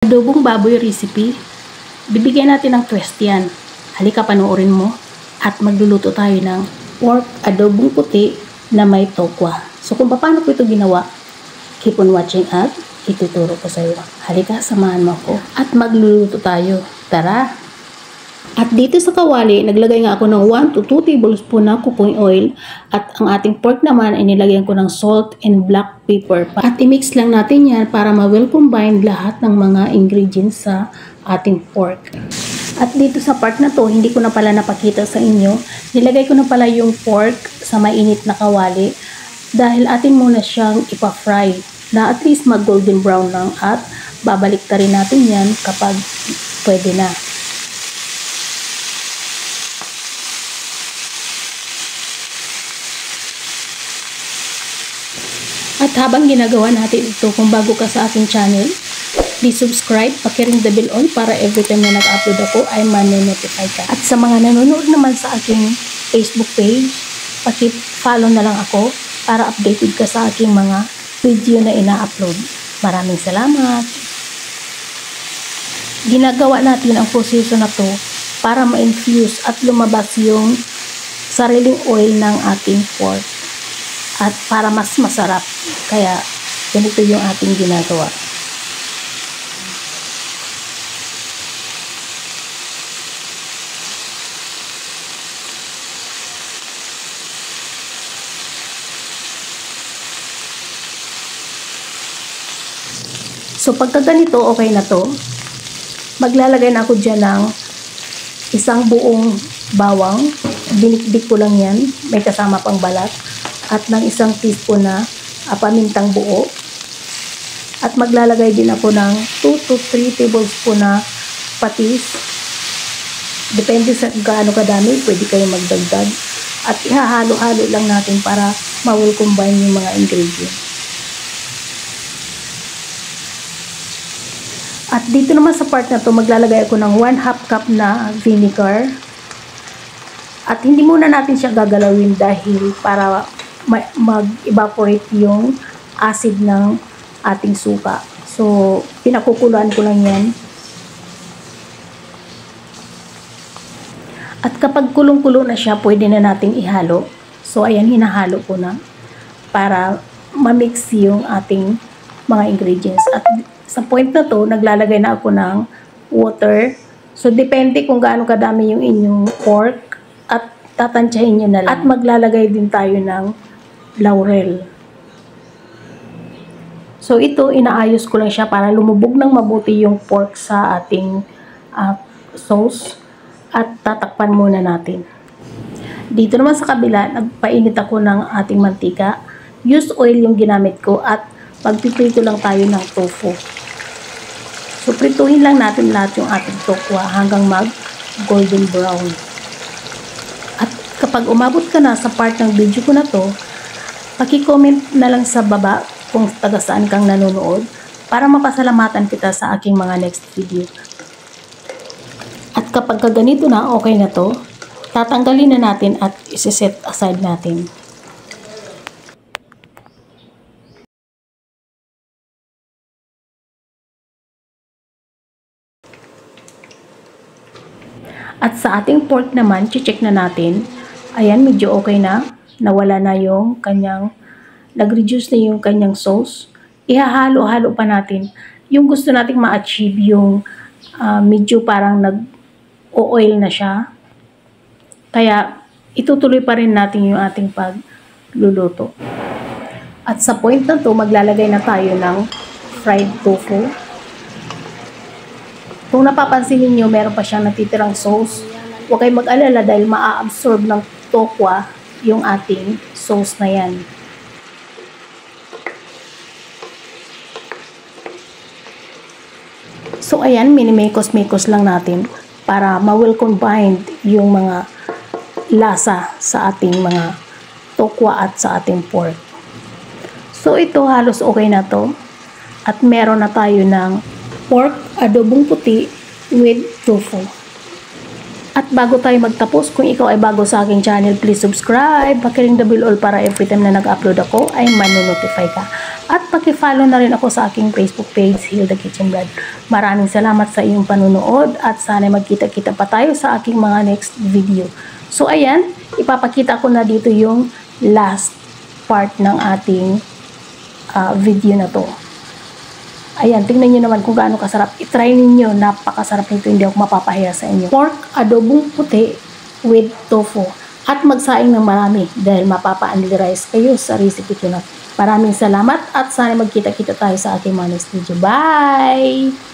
Adobong baboy recipe, bibigyan natin ng twist yan. Halika, panoorin mo at magluluto tayo ng pork adobong puti na may tokwa. So kung paano ko ito ginawa, keep on watching at ituturo ko sa iyo. Halika, samahan mo ako at magluluto tayo. Tara! At dito sa kawali, naglagay nga ako ng 1 to 2 tablespoon ng cooking oil at ang ating pork naman ay nilagyan ko ng salt and black pepper. At i-mix lang natin yan para ma-well combine lahat ng mga ingredients sa ating pork. At dito sa part na to, hindi ko na pala napakita sa inyo, nilagay ko na pala yung pork sa mainit na kawali dahil atin muna siyang ipa-fry na at least mag-golden brown lang at babalik ta rin natin yan kapag pwede na. At habang ginagawa natin ito, kung bago ka sa aking channel, please subscribe, pakiring the bell on para every time na nag-upload ako ay manonotify ka. At sa mga nanonood naman sa aking Facebook page, paki-follow na lang ako para updated ka sa aking mga video na ina-upload. Maraming salamat! Ginagawa natin ang proseso na to para ma-infuse at lumabas yung sariling oil ng ating pork. At para mas masarap, kaya ganito yung ating ginagawa. So pagka ganito, okay na to. Maglalagay na ako dyan ng isang buong bawang. Dinikdik ko lang yan, may kasama pang balat. At ng isang teaspoon na pamintang buo. At maglalagay din ako ng 2 to 3 tablespoon na patis. Depende sa gaano kadami, pwede kayo magdagdag. At ihahalo-halo lang natin para ma-well combine yung mga ingredients. At dito naman sa part na to, maglalagay ako ng 1/2 cup na vinegar. At hindi muna natin siya gagalawin dahil para mag-evaporate yung acid ng ating suka. So, pinakukuluan ko lang yan. At kapag kulong-kulo na siya, pwede na nating ihalo. So, ayan, hinahalo ko na para ma-mix yung ating mga ingredients. At sa point na to, naglalagay na ako ng water. So, depende kung gaano kadami yung inyong pork at tatansyahin nyo na lang. At maglalagay din tayo ng laurel. So ito, inaayos ko lang siya para lumubog ng mabuti yung pork sa ating sauce at tatakpan muna natin. Dito naman sa kabila, nagpainit ako ng ating mantika. Used oil yung ginamit ko at magpiprito lang tayo ng tofu. So prituhin lang natin lahat yung ating tokwa hanggang mag golden brown. At kapag umabot ka na sa part ng video ko na to, paki-comment na lang sa baba kung taga saan kang nanonood para mapasalamatan kita sa aking mga next video. At kapag ganito na, okay na to, tatanggalin na natin at isi-set aside natin. At sa ating pork naman, check na natin. Ayan, medyo okay na. Nawala na yung kanyang, nag-reduce na yung kanyang sauce. Ihahalo-halo pa natin. Yung gusto nating ma-achieve yung medyo parang nag-o-oil na siya. Kaya itutuloy pa rin natin yung ating pagluluto. At sa point na to, maglalagay na tayo ng fried tofu. Kung napapansin niyo meron pa siyang natitirang sauce, huwag kayong mag-alala dahil maa-absorb ng tokwa yung ating sauce na yan. So ayan, minimekos-mekos lang natin para ma-well combined yung mga lasa sa ating mga tokwa at sa ating pork. So ito halos okay na to. At meron na tayo ng pork adobong puti with tofu. At bago tayo magtapos, kung ikaw ay bago sa aking channel, please subscribe, pakiring the bell all para every time na nag-upload ako ay manonotify ka. At pakifollow na rin ako sa aking Facebook page, Hilda Kitchen Vlog. Maraming salamat sa iyong panunood at sana magkita-kita pa tayo sa aking mga next video. So ayan, ipapakita ko na dito yung last part ng ating video na to. Ayan, tingnan nyo naman kung gaano kasarap. I-try ninyo, napakasarap nito, hindi ako mapapahiya sa inyo. Pork adobong puti with tofu. At magsaing ng marami dahil mapapa-analyze kayo sa recipe ko na. Maraming salamat at sana magkita-kita tayo sa aking mga next video. Bye!